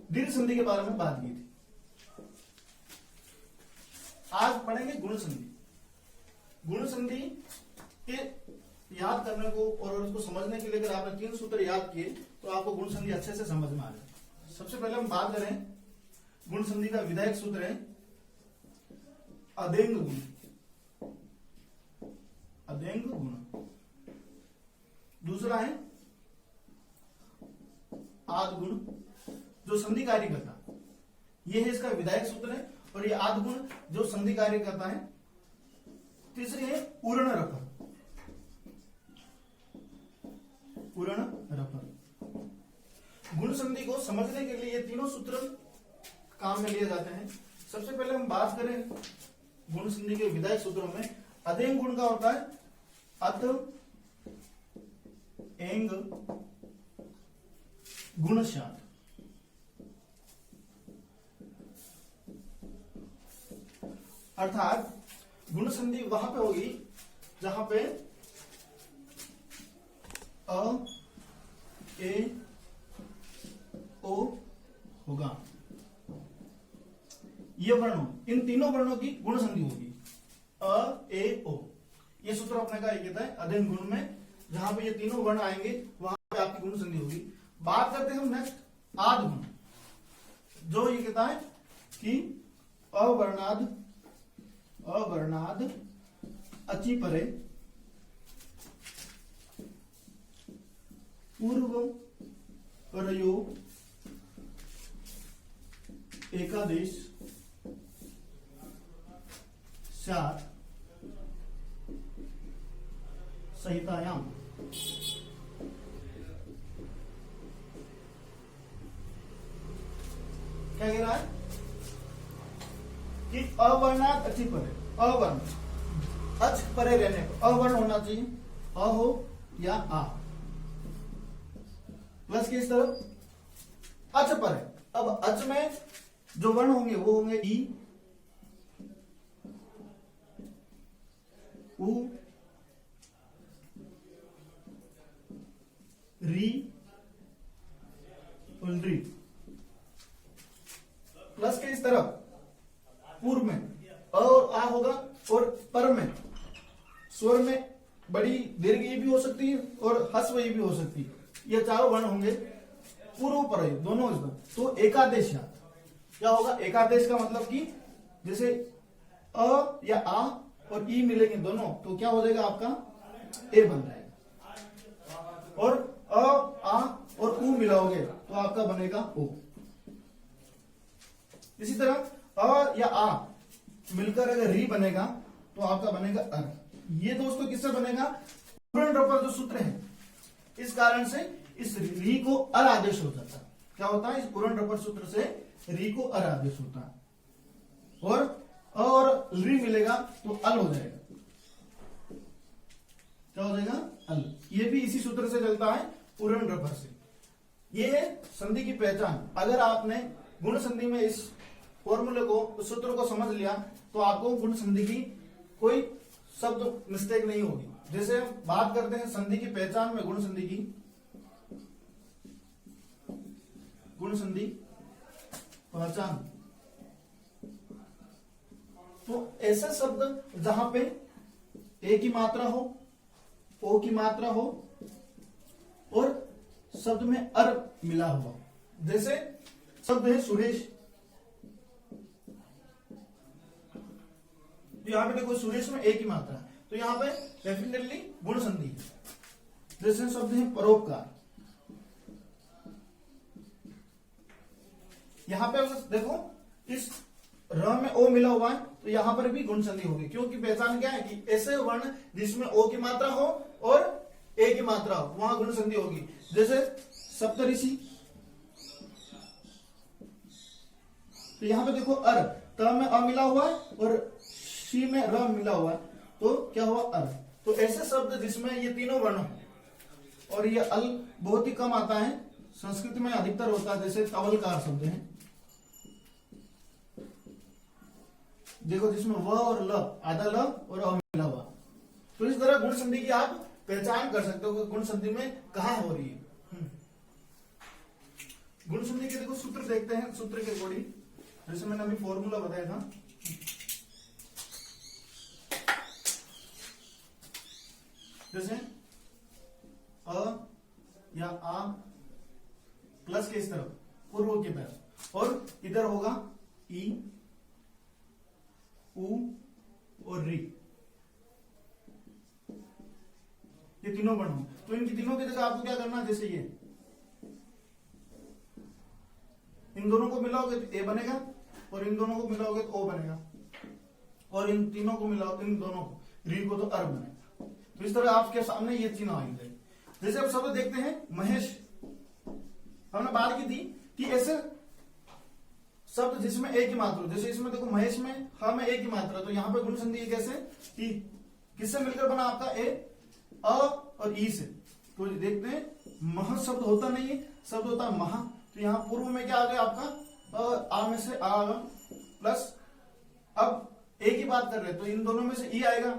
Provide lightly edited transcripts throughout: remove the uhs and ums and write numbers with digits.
दीर्घ संधि के बारे में बात की थी। आज पढ़ेंगे गुण संधि। गुण संधि के याद करने को और उसको समझने के लिए अगर आपने 3 सूत्र याद किए तो आपको गुण संधि अच्छे से समझ में आ जाए। सबसे पहले हम बात करें गुण संधि का विधायक सूत्र है अदेंग गुण। अदेंग गुण। दूसरा है आद गुण जो संधि कार्य करता, ये है इसका विधायक सूत्र है, और ये आद गुण जो संधि कार्य करता है। तीसरी है पूर्ण रफर। पूर्ण रफर। गुण संधि को समझने के लिए ये तीनों सूत्र काम में लिए जाते हैं। सबसे पहले हम बात करें गुण संधि के विधायक सूत्रों में। अदेंग गुण का होता है अत एंग गुणशात। अर्थात गुण संधि वहां पे होगी जहां पे अ ए ओ होगा। ये वर्ण, इन तीनों वर्णों की गुण संधि होगी अ ए ओ। ये सूत्र अपने का कहता है अदेंग गुण में जहां पे ये तीनों वर्ण आएंगे वहां पे आपकी गुण संधि होगी। बात करते हैं हम नेक्स्ट आद गुण, जो ये कहता है कि अवर्णाद अचि परे पूर्व परयो एकादेश स्यात् संहितायाम। क्या कह रहा है कि अवर्णात अचि परे, अवर्ण अच परे रहने पर अवर्ण होना चाहिए, अ हो या आ, प्लस किस तरफ अच परे। अब अच में जो वर्ण होंगे वो होंगे ई, उ, री और री। प्लस के इस तरफ पूर्व में अ और आ होगा, और पर में स्वर में बड़ी दीर्घ ये भी हो सकती है और ह्रस्व ये भी हो सकती है। ये चारों वर्ण होंगे पूर्व पर दोनों इसमें। तो एकादेश क्या होगा? एकादेश का मतलब कि जैसे अ या आ और ई मिलेंगे दोनों तो क्या हो जाएगा आपका ए बन जाएगा, और अ आ और उ मिलाओगे तो आपका बनेगा ओ। इसी तरह अ या आ मिलकर अगर री बनेगा तो आपका बनेगा अर। ये दोस्तों किससे बनेगा? पूर्ण रफर जो सूत्र है, इस कारण से इस री को अर आदेश हो जाता है। क्या होता है? इस पूर्ण रफर सूत्र से री को अर आदेश होता है, और अ और री मिलेगा तो अल हो जाएगा। क्या हो जाएगा? अल। ये भी इसी सूत्र से चलता है, पूर्ण रफर से। ये है संधि की पहचान। अगर आपने गुण संधि में इस फॉर्मूले को, उस सूत्र को समझ लिया तो आपको गुण संधि की कोई शब्द मिस्टेक नहीं होगी। जैसे हम बात करते हैं संधि की पहचान में, गुण संधि की, गुण संधि पहचान, तो ऐसे शब्द जहां पे ए की मात्रा हो, ओ की मात्रा हो और शब्द में अर मिला हुआ। जैसे शब्द है सुरेश, तो यहां पे देखो सुरेश में ए की मात्रा है तो यहां पे डेफिनेटली गुण संधि है। जैसे शब्द है परोपकार, यहां पे देखो इस र में ओ मिला हुआ है तो यहां पर भी गुण संधि होगी, क्योंकि पहचान क्या है कि ऐसे वर्ण जिसमें ओ की मात्रा हो और ए की मात्रा हो वहां गुण संधि होगी। जैसे सप्तऋषि, तो यहां पे देखो अर, त में अ मिला हुआ है और शी में र मिला हुआ है तो क्या हुआ? अर। तो ऐसे शब्द जिसमें ये तीनों वर्ण हो और ये अल बहुत ही कम आता है, संस्कृत में अधिकतर होता है। जैसे तवलकार शब्द है, देखो जिसमें व और ल, आधा ल और अ मिला हुआ, तो इस तरह गुण संधि की आप पहचान कर सकते हो कि गुण संधि में कहां हो रही है। गुण संधि के देखो सूत्र देखते हैं, सूत्र के अकॉर्डिंग जैसे मैंने अभी फॉर्मूला बताया था, जैसे अ या आ प्लस के इस तरफ पूर्व के तरफ, और इधर होगा ई, उ और री, ये तीनों वर्ण होंगे। तो इन तीनों की जगह आपको क्या करना है, जैसे ये इन दोनों को मिलाओगे तो ए बनेगा, और इन दोनों को मिलाओगे तो ओ बनेगा, और इन तीनों को मिलाओगे, इन दोनों को री को तो अर बनेगा। तो इस तरह आपके सामने ये तीनों आएंगे। जैसे अब शब्द देखते हैं महेश, हमने बात की थी कि ऐसे शब्द जिसमें एक ही मात्रा, जैसे इसमें देखो महेश में ह में एक ही मात्रा, तो यहाँ पे गुण संधि है कैसे कि किससे मिलकर बना आपका ए, अ और ई से। तो देखते हैं मह शब्द होता नहीं है, शब्द होता है महा। तो यहाँ पूर्व में क्या आ गया आपका आ में से आ आगा प्लस, अब एक ही बात कर रहे हैं तो इन दोनों में से ई आएगा,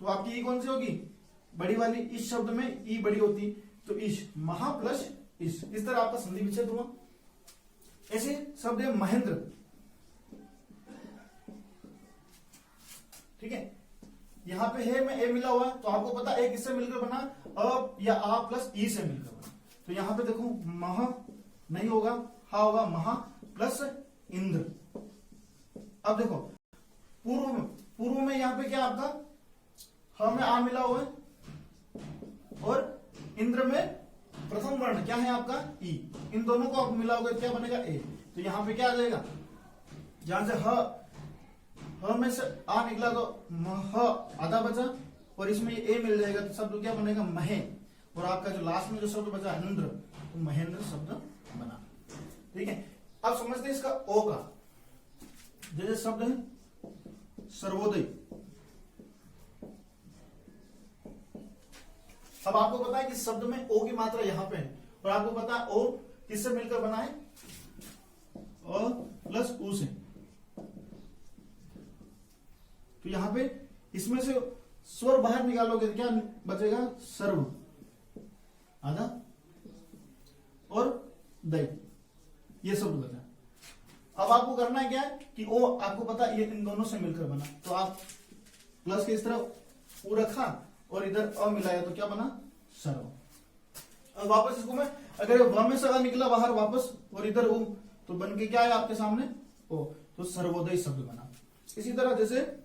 तो आपकी ई कौन सी होगी, बड़ी वाली। इस शब्द में ई बड़ी होती, तो इस महा प्लस इस तरह आपका संधि विच्छेद हुआ। ऐसे शब्द है महेंद्र, ठीक है, यहां पे है में ए मिला हुआ है, तो आपको पता है किससे मिलकर बना, अ या आ प्लस ई से मिलकर बना। तो यहां पे देखो महा नहीं होगा, हा होगा, महा प्लस इंद्र। अब देखो पूर्व में यहां पे क्या आपका ह में आ मिला हुआ है, और इंद्र में प्रथम वर्ण क्या है आपका ई, इन दोनों को आप मिलाओगे क्या बनेगा ए। तो यहां पे क्या आ जाएगा, जहां से ह में से आ निकला तो ह आधा बचा, और इसमें ये ए मिल जाएगा, तो शब्द क्या बनेगा महे, और आपका जो लास्ट में जो शब्द बचा इंद्र, तो महेंद्र शब्द बना। ठीक है, अब समझते हैं इसका ओ का। जैसे शब्द है सर्वोदय, अब आपको पता है कि शब्द में ओ की मात्रा यहां पे है, और आपको पता है ओ किससे मिलकर बना है, अ प्लस उ से। तो यहां पे इसमें से स्वर बाहर निकालोगे तो क्या बचेगा, सर्व आधा और दई, ये शब्द बचा। अब आपको करना है क्या है कि ओ आपको पता है ये इन दोनों से मिलकर बना, तो आप प्लस के इस तरफ उ रखा और इधर अ मिलाया, तो क्या बना, सर्व। अब वापस इसको मैं अगर व में से अ निकला बाहर वापस, और इधर उ, तो बन के क्या है आपके सामने ओ, तो सर्वोदय शब्द बना। इसी तरह जैसे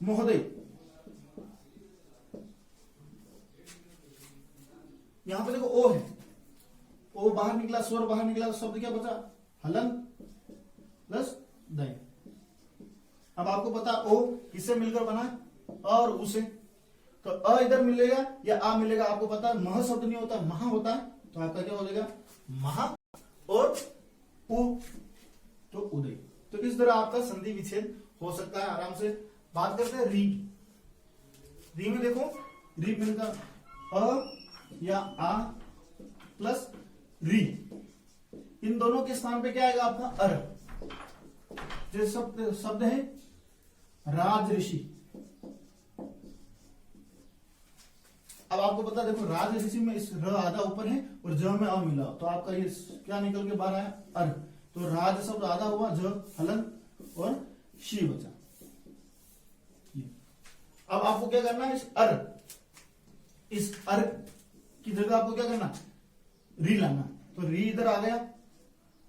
महोदय, यहां पे देखो ओ है, ओ बाहर निकला, स्वर बाहर निकला, तो शब्द क्या बचा, हलन प्लस दय। अब आपको पता ओ किससे मिलकर बना है, अ और उ से, तो अ इधर मिलेगा या आ मिलेगा, आपको पता है मह शब्द नहीं होता, महा होता है, तो आपका क्या हो जाएगा महा और उ, तो उदय। तो इस तरह आपका संधि विच्छेद हो सकता है आराम से। बात करते हैं री। री में देखो री मिलकर अ या आ प्लस री, इन दोनों के स्थान पे क्या आएगा आपका अर। जैसे शब्द है राज ऋषि, अब आपको पता देखो राज ऋषि में इस र आधा ऊपर है और ज में अ मिला, तो आपका ये क्या निकल के बाहर आया, अर। तो राज शब्द आधा हुआ, ज हलन और शी बचा। अब आपको क्या करना है, इस अर की जगह आपको क्या करना, री लाना। तो री इधर आ गया,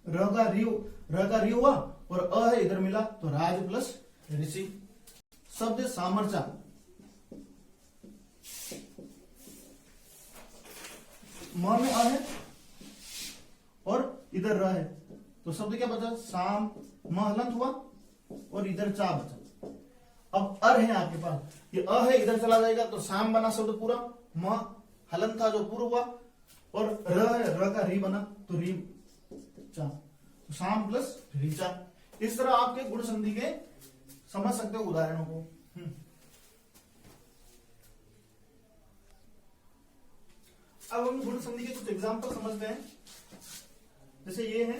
र का री हुआ, और अ है इधर मिला, तो राज प्लस ऋषि। शब्द सामर्चा, म में अ है और इधर र है, तो शब्द क्या बचा, साम, म हलंत हुआ और इधर चा बचा। अब अर है आपके पास, ये अ है इधर चला जाएगा, तो साम बना शब्द पूरा, म हलन था जो पूर्व हुआ, और र है, र का री बना, तो री चा, तो साम प्लस रीचा। इस तरह आपके गुण संधि के समझ सकते हो उदाहरणों को। अब हम गुण संधि के कुछ एग्जाम्पल समझते हैं। जैसे ये है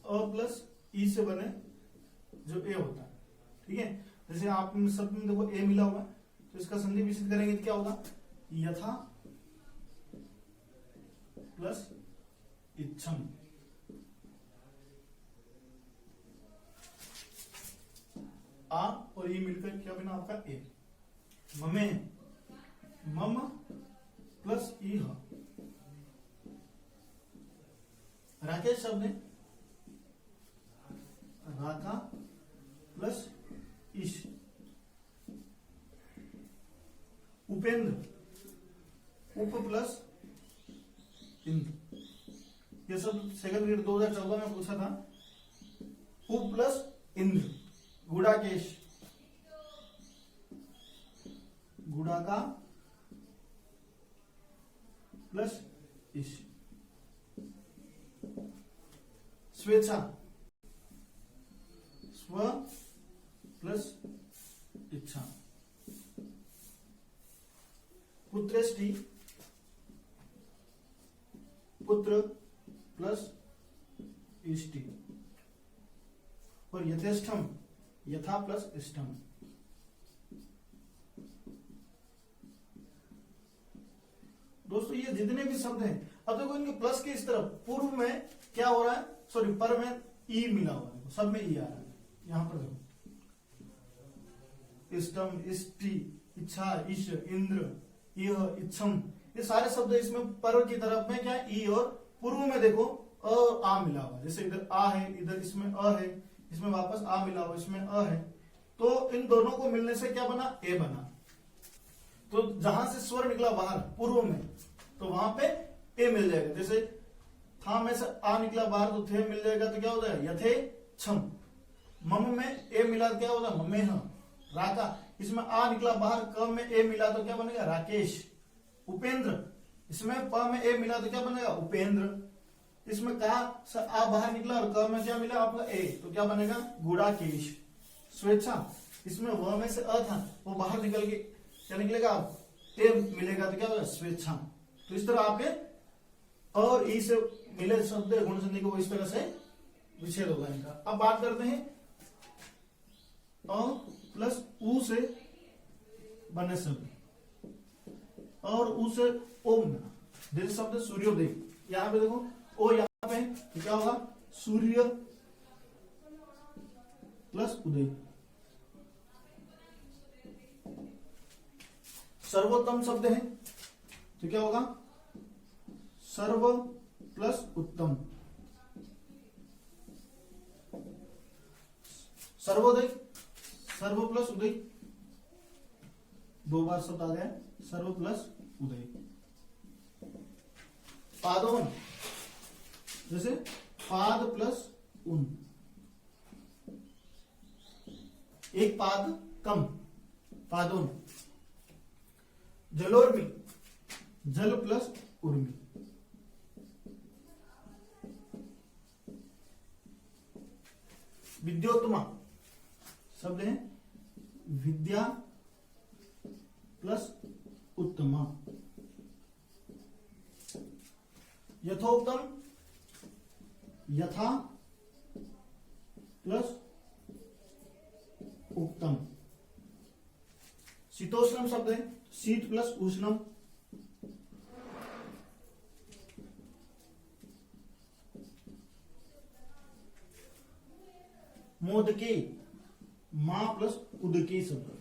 अ प्लस ई से बने जो ए होता है, ठीक है। जैसे आप सब में देखो ए मिला हुआ है, तो इसका संधि विच्छेद करेंगे तो क्या होगा, यथा प्लस इच्छम। आ और ये मिलकर क्या बना आपका ए। ममे, मम प्लस इह। राकेश शब्द है राका प्लस इश। उपेंद्र, उप प्लस इंद्र। ये सब सेकंड ग्रेड 2014 में पूछा था। उप प्लस इंद्र। गुड़ाकेश, गुड़ाका प्लस इश। स्वेच्छा, स्व प्लस इच्छा। पुत्रेष्टि, पुत्र प्लस इष्टि। और यथेष्टम, यथा प्लस इष्टम। दोस्तों ये जितने भी शब्द हैं, अब देखो इनके प्लस के इस तरफ पूर्व में क्या हो रहा है, सॉरी पर में ई मिला हुआ है, सब में ई आ रहा है। यहां पर देखो इष्टम, इष्टि, इच्छा, इश, इंद्र, यह, इच्छम, ये सारे शब्द इसमें पर की तरफ में क्या है ई, और पूर्व में देखो अ आ मिला हुआ है। जैसे इधर आ है, इधर इसमें अ है, इसमें वापस आ मिला हुआ, इसमें अ है। तो इन दोनों को मिलने से क्या बना, ए बना। तो जहां से स्वर निकला बाहर पूर्व में, तो वहां पे ए मिल जाएगा। जैसे था में से आ निकला बाहर तो थे मिल जाएगा, तो क्या हो जाएगा यथे छम। मम में ए मिला तो क्या होगा ममेह। राका, इसमें आ निकला बाहर, क में ए मिला तो क्या बनेगा राकेश। उपेंद्र, इसमें प में ए मिला तो क्या बनेगा उपेंद्र। इसमें कहा आ बाहर निकला और क में क्या मिला आपका ए, तो क्या बनेगा गुड़ाकेश। स्वेच्छा, इसमें व में से अ था, वो बाहर निकल के क्या निकलेगा ए मिलेगा, तो क्या होगा स्वेच्छा। तो इस तरह आपके और ई से मिले शब्द गुण संधि को इस तरह से विच्छेद होगा इनका। अब बात करते हैं अ प्लस उ से बने शब्द, और उ से ओम। जैसे शब्द सूर्योदय, यहां पे देखो ओ यहां पे तो क्या होगा सूर्य प्लस उदय। सर्वोत्तम शब्द है तो क्या होगा सर्व प्लस उत्तम। सर्वोदय, सर्व प्लस उदय, दो बार शब्द आ गया, सर्व प्लस उदय। पादोन, जैसे पाद प्लस उन, एक पाद कम, पादोन। जलोर्मी, जल प्लस उर्मी। विद्योत्तमा शब्द है विद्या प्लस उत्तमा। यथोक्तम, यथा प्लस उक्तम। शीतोष्णम शब्द है शीत प्लस उष्णम। मोदके, मां प्लस उदके शब्द।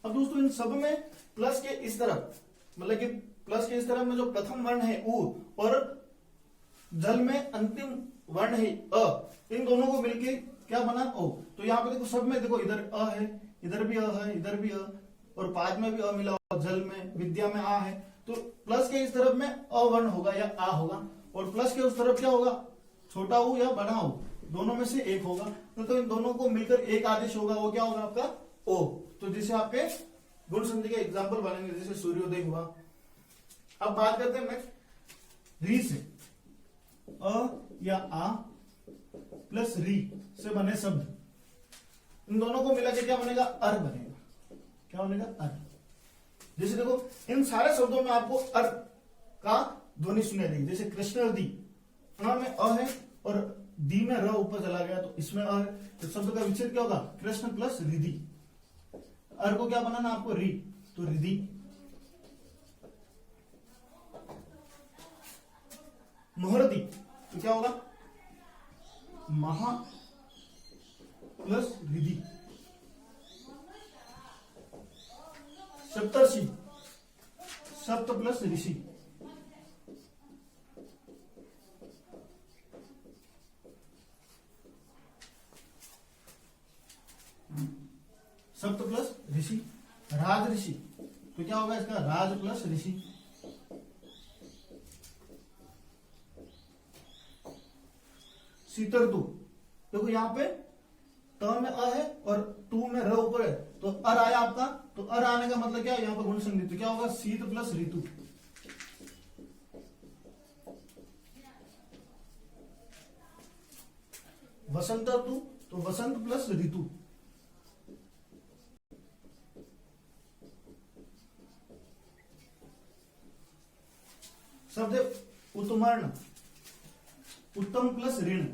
अब दोस्तों इन सब में प्लस के इस तरफ, मतलब कि प्लस के इस तरफ में जो प्रथम वर्ण है उ और जल में अंतिम वर्ण है अ, इन दोनों को मिलके क्या बना ओ। तो यहाँ पे देखो सब में देखो इधर अ है, इधर भी अ है, इधर भी अ, और पाद में भी अ मिला हुआ, जल में विद्या में आ है। तो प्लस के इस तरफ में अ वर्ण होगा या आ होगा, और प्लस के उस तरफ क्या होगा छोटा ऊ या बड़ा ऊ, दोनों में से एक होगा। तो इन दोनों को मिलकर एक आदेश होगा, वो क्या होगा आपका ओ। तो जिसे आपके गुण संधि के एग्जाम्पल बनेंगे, जैसे सूर्योदय हुआ। अब बात करते हैं नेक्स्ट री से। अ या आ प्लस री से बने शब्द, इन दोनों को मिला के क्या बनेगा अर बनेगा। क्या बनेगा अर। जैसे देखो इन सारे शब्दों में आपको अर का ध्वनि सुनाई देगी। जैसे कृष्ण दी, अ में अ है और दी में र ऊपर चला गया, तो इसमें अ है, तो शब्द का विच्छेद क्या होगा कृष्ण प्लस रिधि। अर को क्या बनाना आपको री, तो रिधि। मुहूर्ती, तो क्या होगा महा प्लस रिधि। सप्तर्षि, सप्त प्लस ऋषि। सप्त प्लस ऋषि। राज ऋषि, तो क्या होगा इसका राज प्लस ऋषि। शीतर तु, देखो यहाँ पे त में अ है और टू में र ऊपर है, तो अर आया आपका, तो अर आने का मतलब क्या है यहाँ पे गुण संधि, तो क्या होगा शीत प्लस ऋतु। वसंत ऋतु, तो वसंत प्लस ऋतु। शब्द उत्तमर्ण, उत्तम प्लस ऋण।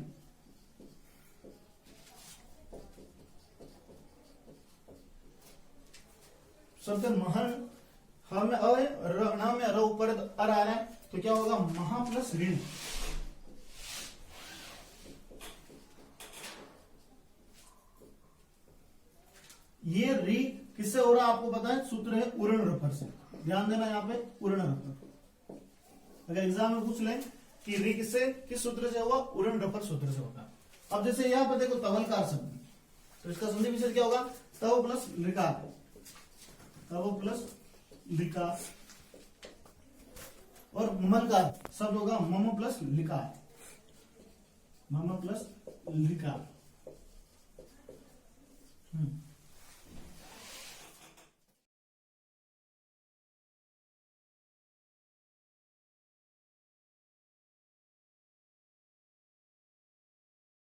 शब्द महन, ह में अ है, न में र ऊपर अर आ रहा है, तो क्या होगा महा प्लस ऋण। ये री किससे हो रहा है आपको पता है, सूत्र है उरण रफर से, ध्यान देना यहाँ पे उरण रफर। अगर एग्जाम में पूछ ले कि री किससे, किस सूत्र से हुआ, उरण रफर सूत्र से होता है। अब जैसे यहाँ पे देखो तवलकार शब्द, तो इसका संधि विच्छेद क्या होगा, तव प्लस लिकार, तव प्लस लिकार। और ममलकार शब्द होगा मम प्लस लिकार, मम प्लस लिकार।